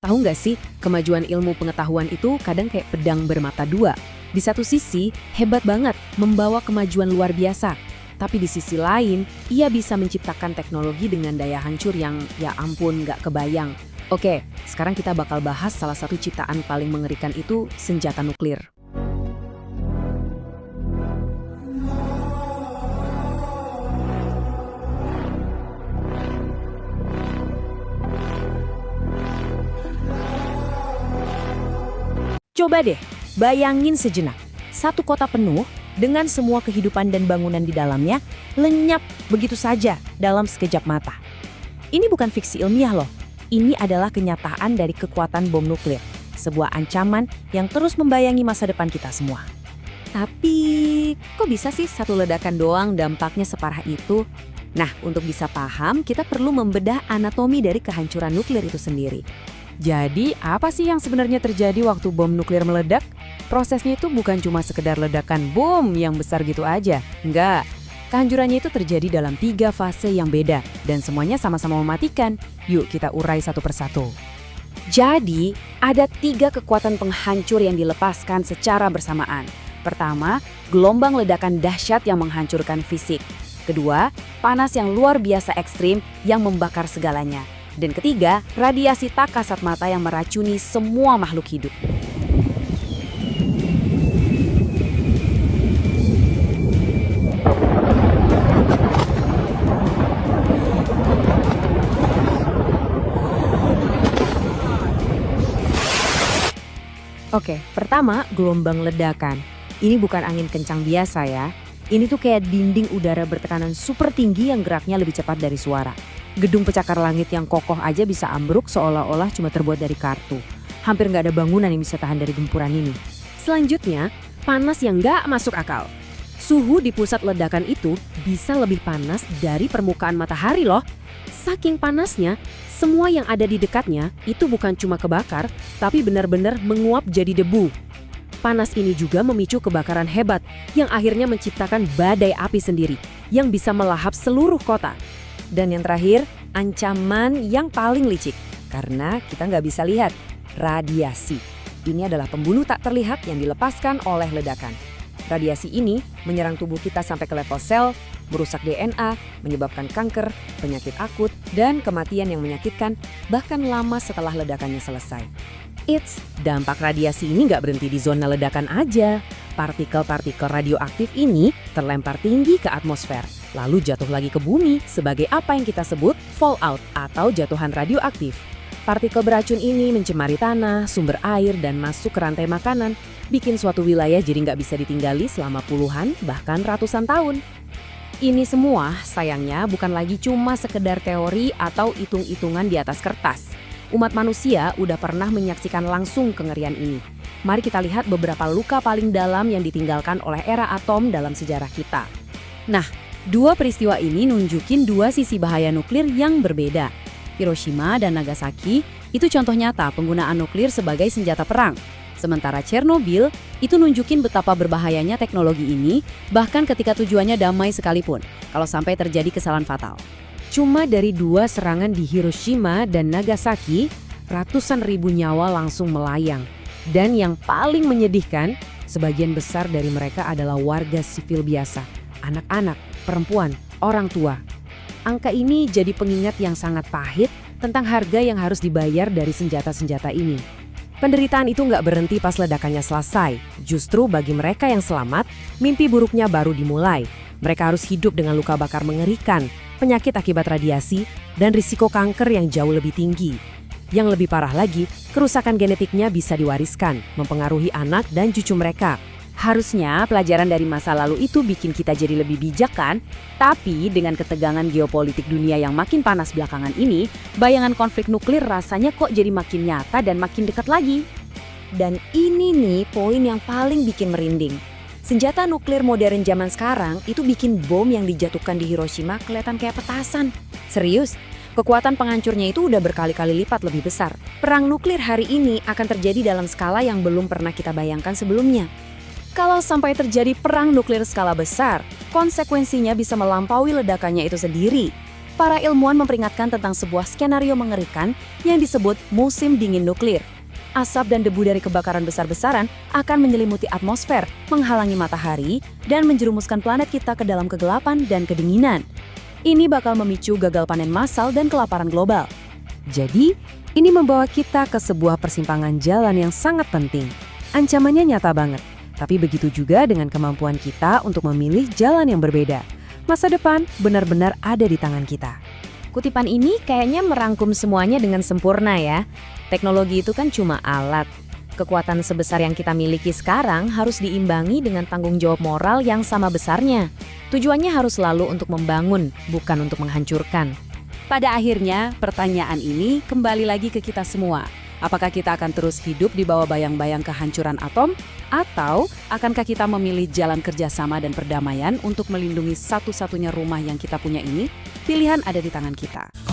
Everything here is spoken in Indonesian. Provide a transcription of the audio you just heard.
Tahu nggak sih, kemajuan ilmu pengetahuan itu kadang kayak pedang bermata dua. Di satu sisi, hebat banget, membawa kemajuan luar biasa. Tapi di sisi lain, ia bisa menciptakan teknologi dengan daya hancur yang ya ampun nggak kebayang. Oke, sekarang kita bakal bahas salah satu ciptaan paling mengerikan itu senjata nuklir. Coba deh, bayangin sejenak. Satu kota penuh dengan semua kehidupan dan bangunan di dalamnya lenyap begitu saja dalam sekejap mata. Ini bukan fiksi ilmiah loh. Ini adalah kenyataan dari kekuatan bom nuklir. Sebuah ancaman yang terus membayangi masa depan kita semua. Tapi, kok bisa sih satu ledakan doang dampaknya separah itu? Nah, untuk bisa paham, kita perlu membedah anatomi dari kehancuran nuklir itu sendiri. Jadi, apa sih yang sebenarnya terjadi waktu bom nuklir meledak? Prosesnya itu bukan cuma sekedar ledakan bom yang besar gitu aja. Enggak. Kehancurannya itu terjadi dalam 3 fase yang beda dan semuanya sama-sama mematikan. Yuk kita urai satu persatu. Jadi, ada 3 kekuatan penghancur yang dilepaskan secara bersamaan. Pertama, gelombang ledakan dahsyat yang menghancurkan fisik. Kedua, panas yang luar biasa ekstrim yang membakar segalanya. Dan ketiga, radiasi tak kasat mata yang meracuni semua makhluk hidup. Oke, pertama gelombang ledakan. Ini bukan angin kencang biasa ya. Ini tuh kayak dinding udara bertekanan super tinggi yang geraknya lebih cepat dari suara. Gedung pecakar langit yang kokoh aja bisa ambruk seolah-olah cuma terbuat dari kartu. Hampir nggak ada bangunan yang bisa tahan dari gempuran ini. Selanjutnya, panas yang nggak masuk akal. Suhu di pusat ledakan itu bisa lebih panas dari permukaan matahari loh. Saking panasnya, semua yang ada di dekatnya itu bukan cuma kebakar, tapi benar-benar menguap jadi debu. Panas ini juga memicu kebakaran hebat yang akhirnya menciptakan badai api sendiri yang bisa melahap seluruh kota. Dan yang terakhir, ancaman yang paling licik. Karena kita nggak bisa lihat, radiasi. Ini adalah pembunuh tak terlihat yang dilepaskan oleh ledakan. Radiasi ini menyerang tubuh kita sampai ke level sel, merusak DNA, menyebabkan kanker, penyakit akut, dan kematian yang menyakitkan bahkan lama setelah ledakannya selesai. Dampak radiasi ini nggak berhenti di zona ledakan aja. Partikel-partikel radioaktif ini terlempar tinggi ke atmosfer, lalu jatuh lagi ke bumi sebagai apa yang kita sebut fallout atau jatuhan radioaktif. Partikel beracun ini mencemari tanah, sumber air, dan masuk ke rantai makanan, bikin suatu wilayah jadi nggak bisa ditinggali selama puluhan bahkan ratusan tahun. Ini semua sayangnya bukan lagi cuma sekedar teori atau hitung-hitungan di atas kertas. Umat manusia udah pernah menyaksikan langsung kengerian ini. Mari kita lihat beberapa luka paling dalam yang ditinggalkan oleh era atom dalam sejarah kita. Nah, 2 peristiwa ini nunjukin 2 sisi bahaya nuklir yang berbeda. Hiroshima dan Nagasaki itu contoh nyata penggunaan nuklir sebagai senjata perang. Sementara Chernobyl itu nunjukin betapa berbahayanya teknologi ini, bahkan ketika tujuannya damai sekalipun, kalau sampai terjadi kesalahan fatal. Cuma dari 2 serangan di Hiroshima dan Nagasaki, ratusan ribu nyawa langsung melayang. Dan yang paling menyedihkan, sebagian besar dari mereka adalah warga sipil biasa, anak-anak, perempuan, orang tua. Angka ini jadi pengingat yang sangat pahit tentang harga yang harus dibayar dari senjata-senjata ini. Penderitaan itu nggak berhenti pas ledakannya selesai. Justru bagi mereka yang selamat, mimpi buruknya baru dimulai. Mereka harus hidup dengan luka bakar mengerikan, penyakit akibat radiasi, dan risiko kanker yang jauh lebih tinggi. Yang lebih parah lagi, kerusakan genetiknya bisa diwariskan, mempengaruhi anak dan cucu mereka. Harusnya pelajaran dari masa lalu itu bikin kita jadi lebih bijak kan? Tapi dengan ketegangan geopolitik dunia yang makin panas belakangan ini, bayangan konflik nuklir rasanya kok jadi makin nyata dan makin dekat lagi. Dan ini nih poin yang paling bikin merinding. Senjata nuklir modern zaman sekarang itu bikin bom yang dijatuhkan di Hiroshima kelihatan kayak petasan. Serius, kekuatan penghancurnya itu udah berkali-kali lipat lebih besar. Perang nuklir hari ini akan terjadi dalam skala yang belum pernah kita bayangkan sebelumnya. Kalau sampai terjadi perang nuklir skala besar, konsekuensinya bisa melampaui ledakannya itu sendiri. Para ilmuwan memperingatkan tentang sebuah skenario mengerikan yang disebut musim dingin nuklir. Asap dan debu dari kebakaran besar-besaran akan menyelimuti atmosfer, menghalangi matahari, dan menjerumuskan planet kita ke dalam kegelapan dan kedinginan. Ini bakal memicu gagal panen massal dan kelaparan global. Jadi, ini membawa kita ke sebuah persimpangan jalan yang sangat penting. Ancamannya nyata banget, tapi begitu juga dengan kemampuan kita untuk memilih jalan yang berbeda. Masa depan benar-benar ada di tangan kita. Kutipan ini kayaknya merangkum semuanya dengan sempurna ya. Teknologi itu kan cuma alat. Kekuatan sebesar yang kita miliki sekarang harus diimbangi dengan tanggung jawab moral yang sama besarnya. Tujuannya harus selalu untuk membangun, bukan untuk menghancurkan. Pada akhirnya, pertanyaan ini kembali lagi ke kita semua. Apakah kita akan terus hidup di bawah bayang-bayang kehancuran atom? Atau akankah kita memilih jalan kerjasama dan perdamaian untuk melindungi satu-satunya rumah yang kita punya ini? Pilihan ada di tangan kita.